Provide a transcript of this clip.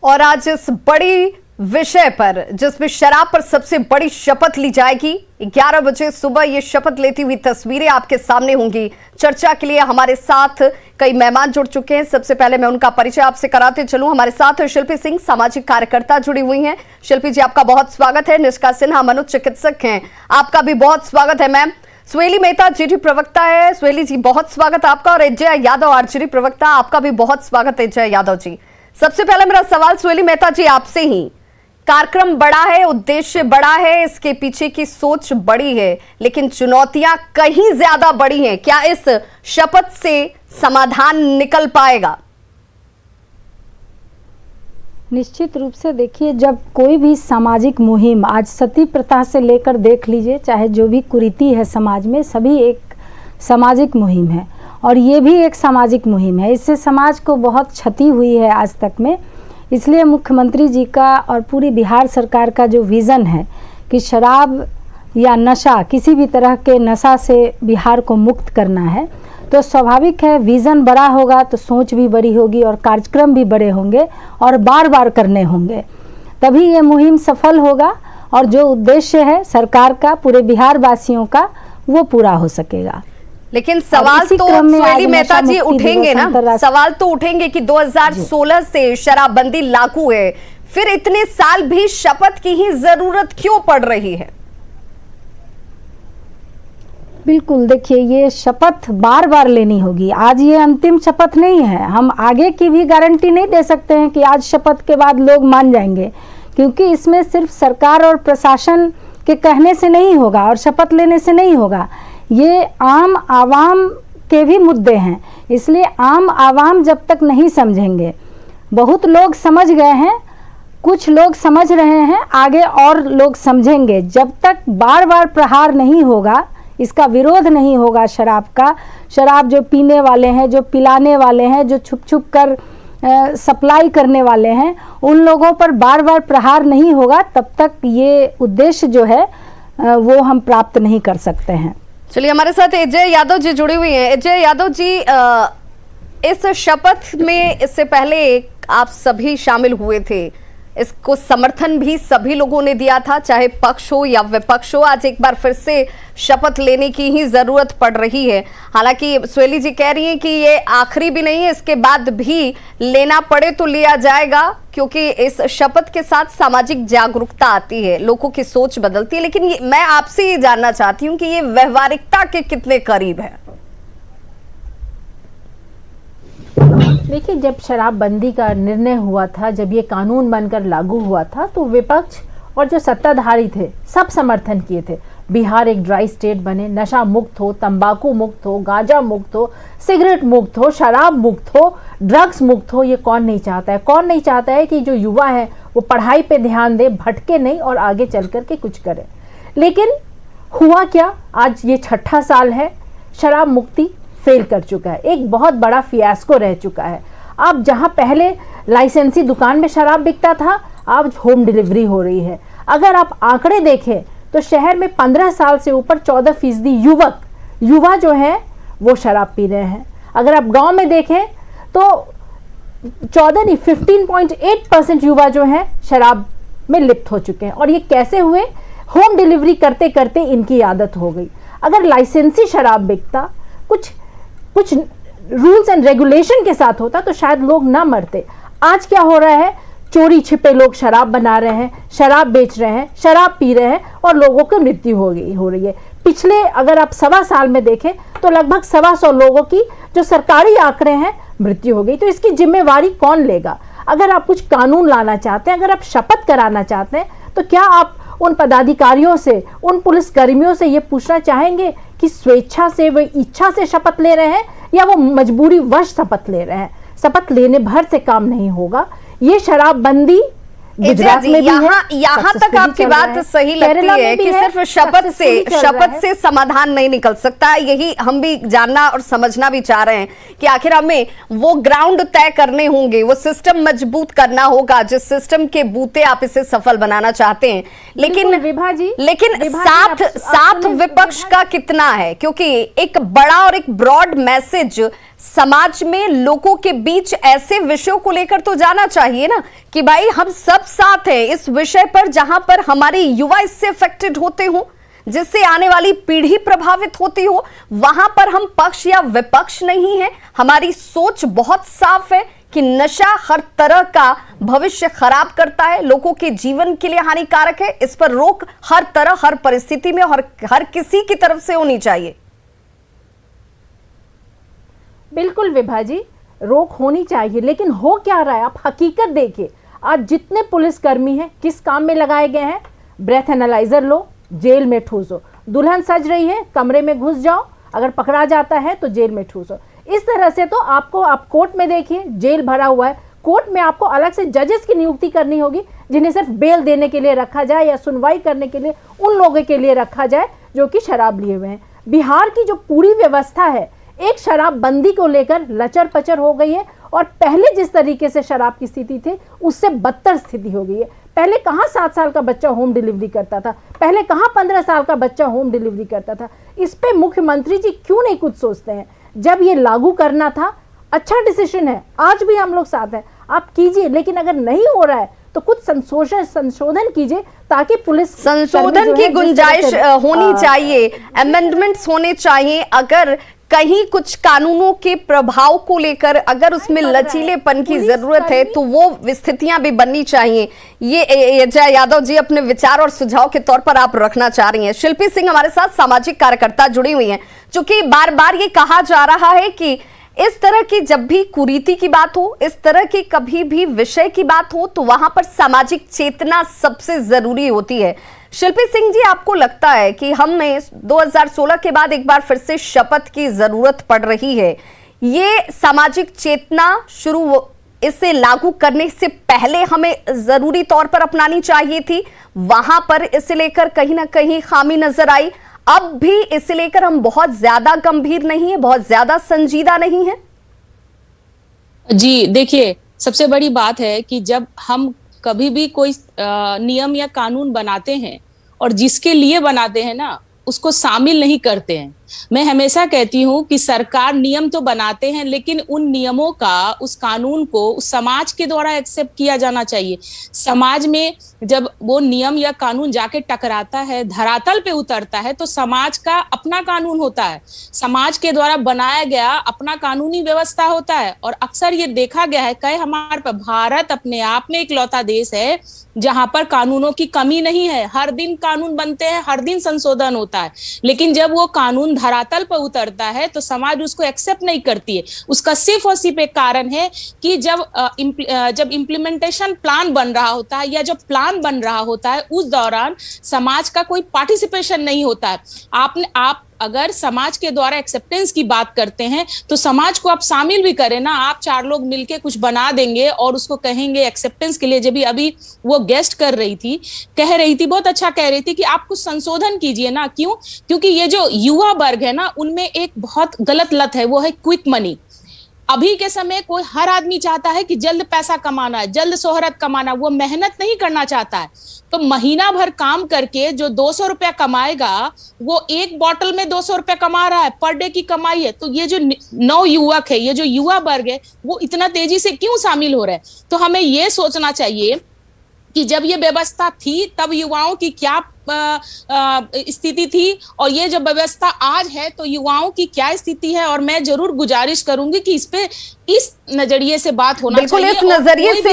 और आज इस बड़ी विषय पर जिसमें शराब पर सबसे बड़ी शपथ ली जाएगी, 11 बजे सुबह ये शपथ लेती हुई तस्वीरें आपके सामने होंगी। चर्चा के लिए हमारे साथ कई मेहमान जुड़ चुके हैं। सबसे पहले मैं उनका परिचय आपसे कराते चलूं। हमारे साथ शिल्पी सिंह, सामाजिक कार्यकर्ता, जुड़ी हुई हैं। शिल्पी जी, आपका बहुत स्वागत है। निष्का सिन्हा मनोचिकित्सक हैं, आपका भी बहुत स्वागत है मैम। सुहेली मेहता जीडी प्रवक्ता है, सुहेली जी बहुत स्वागत आपका। और अजय यादव आरजेडी प्रवक्ता, आपका भी बहुत स्वागत है अजय यादव जी। सबसे पहले मेरा सवाल सुहेली मेहता जी आपसे ही, कार्यक्रम बड़ा है, उद्देश्य बड़ा है, इसके पीछे की सोच बड़ी है, लेकिन चुनौतियां कहीं ज्यादा बड़ी हैं। क्या इस शपथ से समाधान निकल पाएगा? निश्चित रूप से देखिए, जब कोई भी सामाजिक मुहिम, आज सती प्रथा से लेकर देख लीजिए, चाहे जो भी कुरीति है समाज में, सभी एक सामाजिक मुहिम है और ये भी एक सामाजिक मुहिम है। इससे समाज को बहुत क्षति हुई है आज तक में। इसलिए मुख्यमंत्री जी का और पूरी बिहार सरकार का जो विज़न है कि शराब या नशा, किसी भी तरह के नशा से बिहार को मुक्त करना है, तो स्वाभाविक है विज़न बड़ा होगा तो सोच भी बड़ी होगी और कार्यक्रम भी बड़े होंगे और बार बार करने होंगे, तभी ये मुहिम सफल होगा और जो उद्देश्य है सरकार का, पूरे बिहार वासियों का, वो पूरा हो सकेगा। लेकिन सवाल तो सुहेली मेहता जी उठेंगे ना, सवाल तो उठेंगे कि 2016 से शराबबंदी लागू है, फिर इतने साल भी शपथ की ही जरूरत क्यों पड़ रही है? बिल्कुल, देखिए ये शपथ बार बार लेनी होगी। आज ये अंतिम शपथ नहीं है, हम आगे की भी गारंटी नहीं दे सकते हैं कि आज शपथ के बाद लोग मान जाएंगे, क्योंकि इसमें सिर्फ सरकार और प्रशासन के कहने से नहीं होगा और शपथ लेने से नहीं होगा। ये आम आवाम के भी मुद्दे हैं, इसलिए आम आवाम जब तक नहीं समझेंगे, बहुत लोग समझ गए हैं, कुछ लोग समझ रहे हैं, आगे और लोग समझेंगे। जब तक बार बार प्रहार नहीं होगा, इसका विरोध नहीं होगा शराब का, शराब जो पीने वाले हैं, जो पिलाने वाले हैं, जो छुप छुप कर सप्लाई करने वाले हैं, उन लोगों पर बार बार प्रहार नहीं होगा, तब तक ये उद्देश्य जो है वो हम प्राप्त नहीं कर सकते हैं। चलिए, हमारे साथ अजय यादव जी जुड़ी हुई हैं। अजय यादव जी, इस शपथ में इससे पहले आप सभी शामिल हुए थे, इसको समर्थन भी सभी लोगों ने दिया था, चाहे पक्ष हो या विपक्ष हो। आज एक बार फिर से शपथ लेने की ही जरूरत पड़ रही है। हालांकि सुहेली जी कह रही हैं कि ये आखिरी भी नहीं है, इसके बाद भी लेना पड़े तो लिया जाएगा, क्योंकि इस शपथ के साथ सामाजिक जागरूकता आती है, लोगों की सोच बदलती है। लेकिन मैं आपसे ये जानना चाहती हूँ कि ये व्यवहारिकता के कितने करीब है? देखिए, जब शराबबंदी का निर्णय हुआ था, जब ये कानून बनकर लागू हुआ था, तो विपक्ष और जो सत्ताधारी थे सब समर्थन किए थे। बिहार एक ड्राई स्टेट बने, नशा मुक्त हो, तंबाकू मुक्त हो, गांजा मुक्त हो, सिगरेट मुक्त हो, शराब मुक्त हो, ड्रग्स मुक्त हो। ये कौन नहीं चाहता है? कौन नहीं चाहता है कि जो युवा है वो पढ़ाई पे ध्यान दे, भटके नहीं और आगे चल कर के कुछ करे। लेकिन हुआ क्या? आज ये 6ठा साल है, शराब मुक्ति फेल कर चुका है, एक बहुत बड़ा फियास्को रह चुका है। अब जहां पहले लाइसेंसी दुकान में शराब बिकता था, अब होम डिलीवरी हो रही है। अगर आप आंकड़े देखें तो शहर में 15 साल से ऊपर 14% युवा जो है वो शराब पी रहे हैं। अगर आप गांव में देखें तो 14 नहीं 15.8% युवा जो है शराब में लिप्त हो चुके हैं। और ये कैसे हुए? होम डिलीवरी करते करते इनकी आदत हो गई। अगर लाइसेंसी शराब बिकता, कुछ रूल्स एंड रेगुलेशन के साथ होता, तो शायद लोग ना मरते। आज क्या हो रहा है? चोरी छिपे लोग शराब बना रहे हैं, शराब बेच रहे हैं, शराब पी रहे हैं और लोगों की मृत्यु हो रही है। पिछले अगर आप 1.25 साल में देखें तो लगभग 125 लोगों की, जो सरकारी आंकड़े हैं, मृत्यु हो गई। तो इसकी जिम्मेवारी कौन लेगा? अगर आप कुछ कानून लाना चाहते हैं, अगर आप शपथ कराना चाहते हैं, तो क्या आप उन पदाधिकारियों से, उन पुलिसकर्मियों से ये पूछना चाहेंगे कि स्वेच्छा से, वे इच्छा से शपथ ले रहे हैं या वो मजबूरी वश शपथ ले रहे हैं? शपथ लेने भर से काम नहीं होगा। ये शराबबंदी गुजरात में भी यहाँ तक आपकी बात सही लगती है कि सिर्फ शपथ से समाधान नहीं निकल सकता। यही हम भी जानना और समझना भी चाह रहे हैं कि आखिर हमें वो ग्राउंड तय करने होंगे, वो सिस्टम मजबूत करना होगा जिस सिस्टम के बूते आप इसे सफल बनाना चाहते हैं। लेकिन साथ विपक्ष का कितना है? क्योंकि एक बड़ा और एक ब्रॉड मैसेज समाज में लोगों के बीच ऐसे विषयों को लेकर तो जाना चाहिए ना कि भाई हम सब साथ हैं इस विषय पर, जहां पर हमारे युवा इससे अफेक्टेड होते हो, जिससे आने वाली पीढ़ी प्रभावित होती हो। वहां पर हम पक्ष या विपक्ष नहीं है, हमारी सोच बहुत साफ है कि नशा हर तरह का भविष्य खराब करता है, लोगों के जीवन के लिए हानिकारक है। इस पर रोक हर तरह, हर परिस्थिति में और हर किसी की तरफ से होनी चाहिए। बिल्कुल विभा जी, रोक होनी चाहिए, लेकिन हो क्या रहा है आप हकीकत देखिए। आज जितने पुलिसकर्मी हैं किस काम में लगाए गए हैं? ब्रेथ एनालाइजर लो, जेल में ठूसो। दुल्हन सज रही है, कमरे में घुस जाओ, अगर पकड़ा जाता है तो जेल में ठूसो। इस तरह से तो आपको, आप कोर्ट में देखिए, जेल भरा हुआ है। कोर्ट में आपको अलग से जजेस की नियुक्ति करनी होगी जिन्हें सिर्फ बेल देने के लिए रखा जाए या सुनवाई करने के लिए उन लोगों के लिए रखा जाए जो कि शराब लिए हुए हैं। बिहार की जो पूरी व्यवस्था है एक शराबबंदी को लेकर लचर पचर हो गई है, और पहले जिस तरीके से शराब की स्थिति थी उससे बदतर स्थिति हो गई है। पहले कहाँ 7 साल का बच्चा होम डिलीवरी करता था, पहले कहाँ 15 साल का बच्चा होम डिलीवरी करता था। इस पे मुख्यमंत्री जी क्यों नहीं कुछ सोचते हैं? जब ये लागू करना था, अच्छा डिसीजन है, आज भी हम लोग साथ हैं, आप कीजिए, लेकिन अगर नहीं हो रहा है तो कुछ संशोधन कीजिए ताकि पुलिस संशोधन की गुंजाइश होनी चाहिए, अमेंडमेंट्स होने चाहिए। अगर कहीं कुछ कानूनों के प्रभाव को लेकर अगर उसमें लचीलेपन की जरूरत है तो वो स्थितियां भी बननी चाहिए। ये जय यादव जी अपने विचार और सुझाव के तौर पर आप रखना चाह रही हैं। शिल्पी सिंह हमारे साथ सामाजिक कार्यकर्ता जुड़ी हुई हैं, चूंकि बार बार ये कहा जा रहा है कि इस तरह की जब भी कुरीति की बात हो, इस तरह की कभी भी विषय की बात हो, तो वहां पर सामाजिक चेतना सबसे जरूरी होती है। शिल्पी सिंह जी, आपको लगता है कि हमें 2016 के बाद एक बार फिर से शपथ की जरूरत पड़ रही है? ये सामाजिक चेतना इसे लागू करने से पहले हमें जरूरी तौर पर अपनानी चाहिए थी, वहां पर इसे लेकर कहीं ना कहीं खामी नजर आई। अब भी इसे लेकर हम बहुत ज्यादा गंभीर नहीं है, बहुत ज्यादा संजीदा नहीं है? जी देखिए, सबसे बड़ी बात है कि जब हम कभी भी कोई नियम या कानून बनाते हैं और जिसके लिए बनाते हैं ना, उसको शामिल नहीं करते हैं। मैं हमेशा कहती हूँ कि सरकार नियम तो बनाते हैं, लेकिन उन नियमों का, उस कानून को उस समाज के द्वारा एक्सेप्ट किया जाना चाहिए। समाज में जब वो नियम या कानून जाके टकराता है, धरातल पे उतरता है, तो समाज का अपना कानून होता है, समाज के द्वारा बनाया गया अपना कानूनी व्यवस्था होता है। और अक्सर ये देखा गया है कि हमारे भारत अपने आप में इकलौता देश है जहां पर कानूनों की कमी नहीं है। हर दिन कानून बनते हैं, हर दिन संशोधन होता है, लेकिन जब वो कानून धरातल पर उतरता है तो समाज उसको एक्सेप्ट नहीं करती है। उसका सिर्फ और सिर्फ एक कारण है कि जब इम्प्लीमेंटेशन प्लान बन रहा होता है या जब प्लान बन रहा होता है, उस दौरान समाज का कोई पार्टिसिपेशन नहीं होता है। आप अगर समाज के द्वारा एक्सेप्टेंस की बात करते हैं तो समाज को आप शामिल भी करें ना। आप 4 लोग मिलके कुछ बना देंगे और उसको कहेंगे एक्सेप्टेंस के लिए। जब भी अभी वो गेस्ट कह रही थी, बहुत अच्छा कह रही थी कि आप कुछ संशोधन कीजिए ना। क्यों? क्योंकि ये जो युवा वर्ग है ना, उनमें एक बहुत गलत लत है, वो है क्विक मनी। अभी के समय कोई, हर आदमी चाहता है कि जल्द पैसा कमाना है, जल्द शोहरत कमाना, वो मेहनत नहीं करना चाहता है। तो महीना भर काम करके जो 200 रुपया कमाएगा, वो एक बॉटल में 200 रुपया कमा रहा है, पर डे की कमाई है। तो ये जो नव युवक है, ये जो युवा वर्ग है, वो इतना तेजी से क्यों शामिल हो रहे हैं? तो हमें ये सोचना चाहिए कि जब ये व्यवस्था थी तब युवाओं की क्या स्थिति थी, और ये जो व्यवस्था आज है तो युवाओं की क्या स्थिति है। और मैं जरूर गुजारिश करूंगी कि इस पे, इस नजरिए से बात होना चाहिए। बिल्कुल, इस नजरिए से